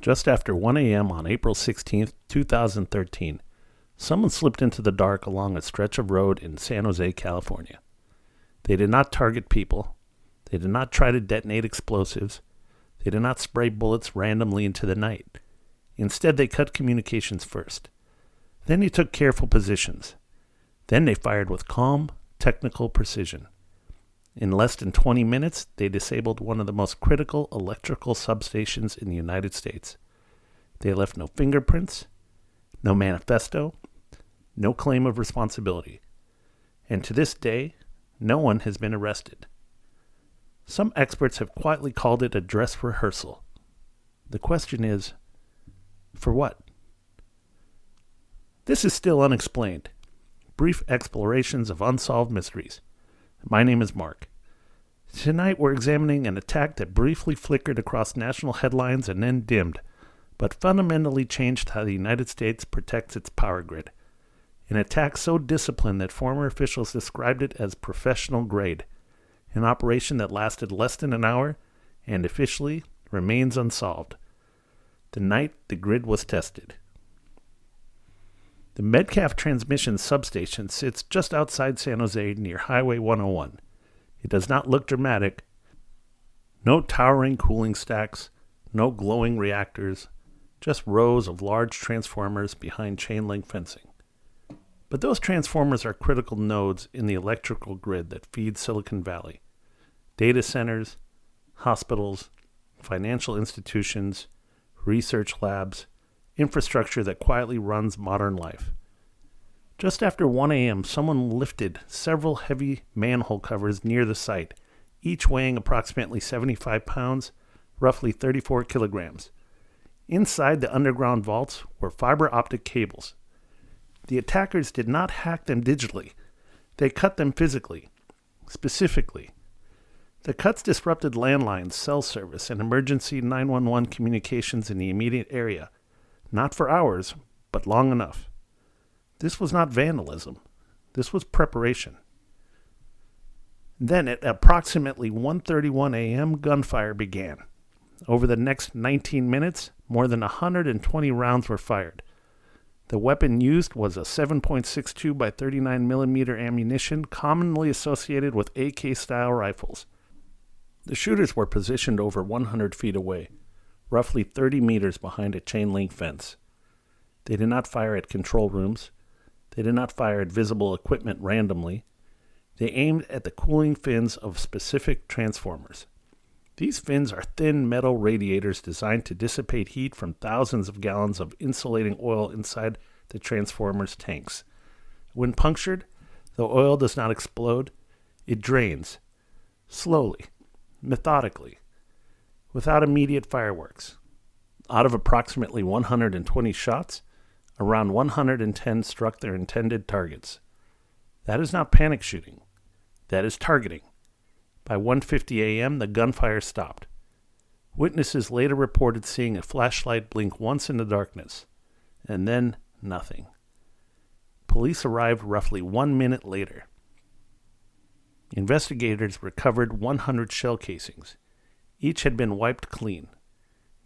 Just after 1 a.m. on April 16, 2013, someone slipped into the dark along a stretch of road in San Jose, California. They did not target people. They did not try to detonate explosives. They did not spray bullets randomly into the night. Instead, they cut communications first. Then they took careful positions. Then they fired with calm, technical precision. In less than 20 minutes, they disabled one of the most critical electrical substations in the United States. They left no fingerprints, no manifesto, no claim of responsibility. And to this day, no one has been arrested. Some experts have quietly called it a dress rehearsal. The question is, for what? This is Still Unexplained, brief explorations of unsolved mysteries. My name is Mark. Tonight we're examining an attack that briefly flickered across national headlines and then dimmed, but fundamentally changed how the United States protects its power grid. An attack so disciplined that former officials described it as professional grade. An operation that lasted less than an hour and officially remains unsolved. The night the grid was tested. The Metcalf Transmission Substation sits just outside San Jose near Highway 101. It does not look dramatic. No towering cooling stacks, no glowing reactors, just rows of large transformers behind chain link fencing. But those transformers are critical nodes in the electrical grid that feeds Silicon Valley. Data centers, hospitals, financial institutions, research labs, infrastructure that quietly runs modern life. Just after 1 a.m., someone lifted several heavy manhole covers near the site, each weighing approximately 75 pounds, roughly 34 kilograms. Inside the underground vaults were fiber-optic cables. The attackers did not hack them digitally. They cut them physically, specifically. The cuts disrupted landlines, cell service, and emergency 911 communications in the immediate area. Not for hours, but long enough. This was not vandalism. This was preparation. Then at approximately 1:31 a.m., gunfire began. Over the next 19 minutes, more than 120 rounds were fired. The weapon used was a 7.62 by 39 millimeter ammunition commonly associated with AK-style rifles. The shooters were positioned over 100 feet away, roughly 30 meters behind a chain link fence. They did not fire at control rooms. They did not fire at visible equipment randomly. They aimed at the cooling fins of specific transformers. These fins are thin metal radiators designed to dissipate heat from thousands of gallons of insulating oil inside the transformers' tanks. When punctured, the oil does not explode. It drains, slowly, methodically, without immediate fireworks. Out of approximately 120 shots, around 110 struck their intended targets. That is not panic shooting. That is targeting. By 1:50 a.m., the gunfire stopped. Witnesses later reported seeing a flashlight blink once in the darkness, and then nothing. Police arrived roughly 1 minute later. Investigators recovered 100 shell casings. Each had been wiped clean.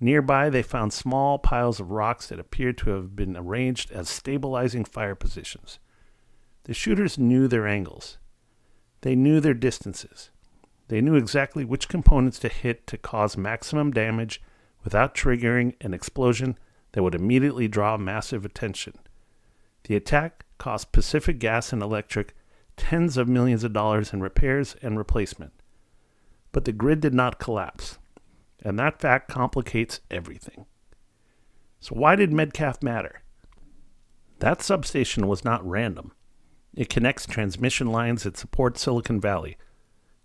Nearby, they found small piles of rocks that appeared to have been arranged as stabilizing fire positions. The shooters knew their angles. They knew their distances. They knew exactly which components to hit to cause maximum damage without triggering an explosion that would immediately draw massive attention. The attack cost Pacific Gas and Electric tens of millions of dollars in repairs and replacement. But the grid did not collapse, and that fact complicates everything. So why did Metcalf matter? That substation was not random. It connects transmission lines that support Silicon Valley.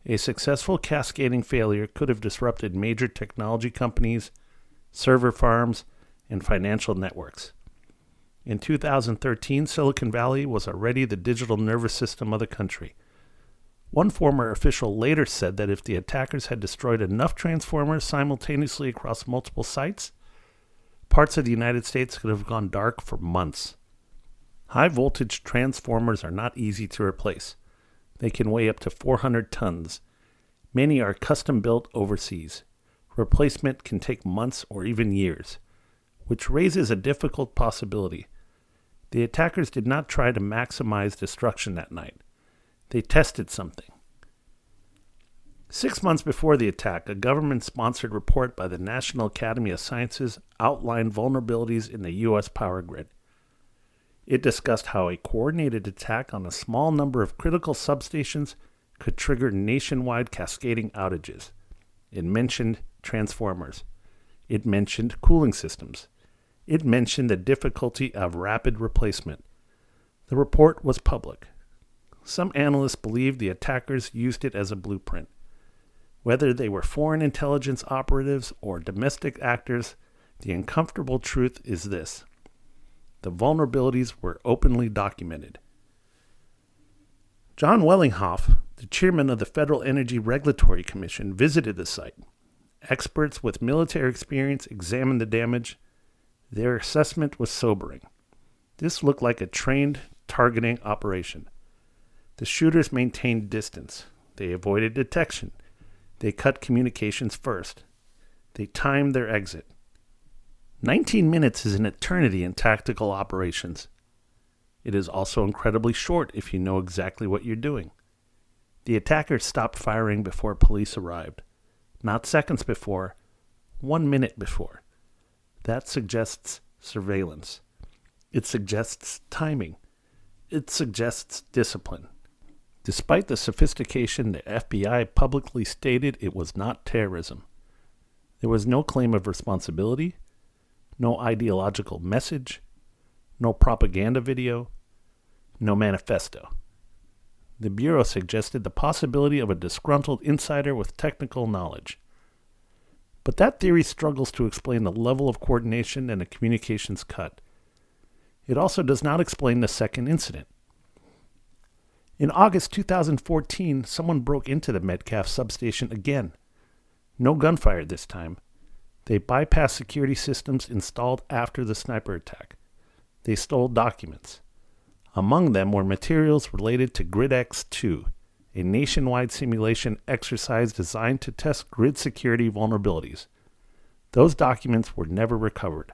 A successful cascading failure could have disrupted major technology companies, server farms, and financial networks. In 2013, Silicon Valley was already the digital nervous system of the country. One former official later said that if the attackers had destroyed enough transformers simultaneously across multiple sites, parts of the United States could have gone dark for months. High-voltage transformers are not easy to replace. They can weigh up to 400 tons. Many are custom-built overseas. Replacement can take months or even years. which raises a difficult possibility. The attackers did not try to maximize destruction that night. They tested something. 6 months before the attack, a government-sponsored report by the National Academy of Sciences outlined vulnerabilities in the U.S. power grid. It discussed how a coordinated attack on a small number of critical substations could trigger nationwide cascading outages. It mentioned transformers. It mentioned cooling systems. It mentioned the difficulty of rapid replacement. The report was public. Some analysts believed the attackers used it as a blueprint. Whether they were foreign intelligence operatives or domestic actors, the uncomfortable truth is this: the vulnerabilities were openly documented. John Wellinghoff, the chairman of the Federal Energy Regulatory Commission, visited the site. Experts with military experience examined the damage. Their assessment was sobering. This looked like a trained targeting operation. The shooters maintained distance. They avoided detection. They cut communications first. They timed their exit. 19 minutes is an eternity in tactical operations. It is also incredibly short if you know exactly what you're doing. The attackers stopped firing before police arrived. Not seconds before, 1 minute before. That suggests surveillance. It suggests timing. It suggests discipline. Despite the sophistication, the FBI publicly stated it was not terrorism. There was no claim of responsibility, no ideological message, no propaganda video, no manifesto. The Bureau suggested the possibility of a disgruntled insider with technical knowledge. But that theory struggles to explain the level of coordination and the communications cut. It also does not explain the second incident. In August 2014, someone broke into the Metcalf substation again. No gunfire this time. They bypassed security systems installed after the sniper attack. They stole documents. Among them were materials related to GridX-2, a nationwide simulation exercise designed to test grid security vulnerabilities. Those documents were never recovered.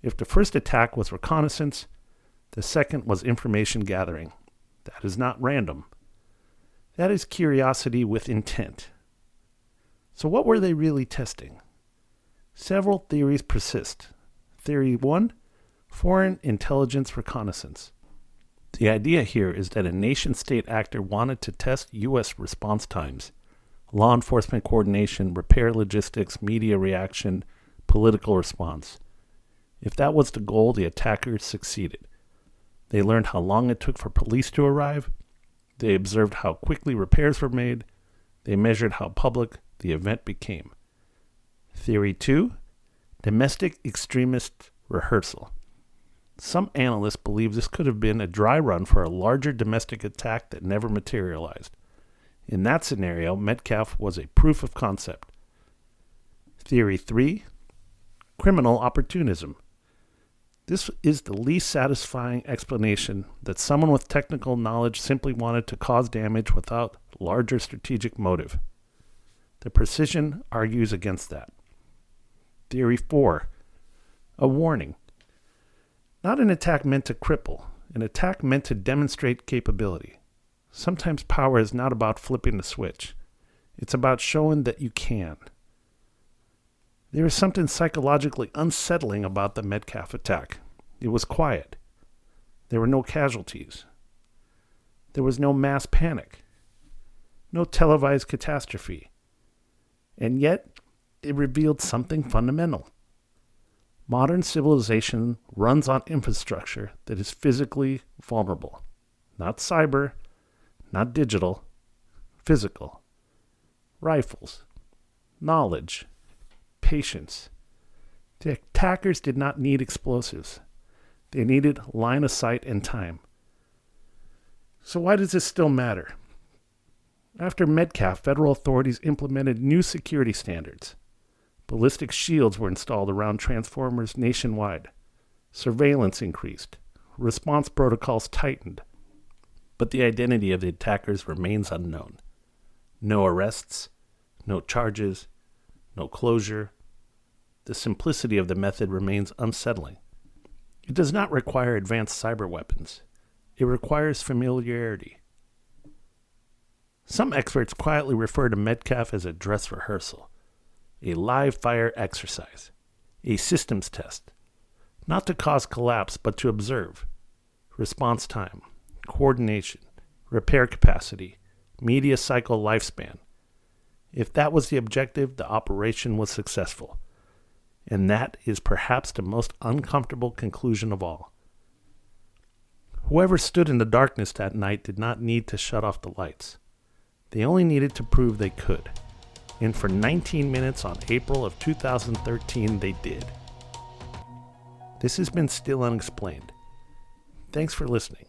If the first attack was reconnaissance, the second was information gathering. That is not random. That is curiosity with intent. So what were they really testing? Several theories persist. Theory 1, foreign intelligence reconnaissance. The idea here is that a nation-state actor wanted to test U.S. response times, law enforcement coordination, repair logistics, media reaction, political response. If that was the goal, the attackers succeeded. They learned how long it took for police to arrive. They observed how quickly repairs were made. They measured how public the event became. Theory 2, domestic extremist rehearsal. Some analysts believe this could have been a dry run for a larger domestic attack that never materialized. In that scenario, Metcalf was a proof of concept. Theory 3, criminal opportunism. This is the least satisfying explanation, that someone with technical knowledge simply wanted to cause damage without larger strategic motive. The precision argues against that. Theory 4, a warning. Not an attack meant to cripple, an attack meant to demonstrate capability. Sometimes power is not about flipping the switch. It's about showing that you can. There is something psychologically unsettling about the Metcalf attack. It was quiet. There were no casualties. There was no mass panic. No televised catastrophe. And yet, it revealed something fundamental. Modern civilization runs on infrastructure that is physically vulnerable. Not cyber, not digital, physical. Rifles, knowledge, patience. The attackers did not need explosives. They needed line of sight and time. So why does this still matter? After Metcalf, federal authorities implemented new security standards. Ballistic shields were installed around transformers nationwide. Surveillance increased. Response protocols tightened. But the identity of the attackers remains unknown. No arrests, no charges, no closure. the simplicity of the method remains unsettling. It does not require advanced cyber weapons. It requires familiarity. Some experts quietly refer to Metcalf as a dress rehearsal, a live fire exercise, a systems test, not to cause collapse but to observe response time, coordination, repair capacity, media cycle lifespan. If that was the objective, the operation was successful. And that is perhaps the most uncomfortable conclusion of all. Whoever stood in the darkness that night did not need to shut off the lights. They only needed to prove they could. And for 19 minutes on April of 2013, they did. This has been Still Unexplained. Thanks for listening.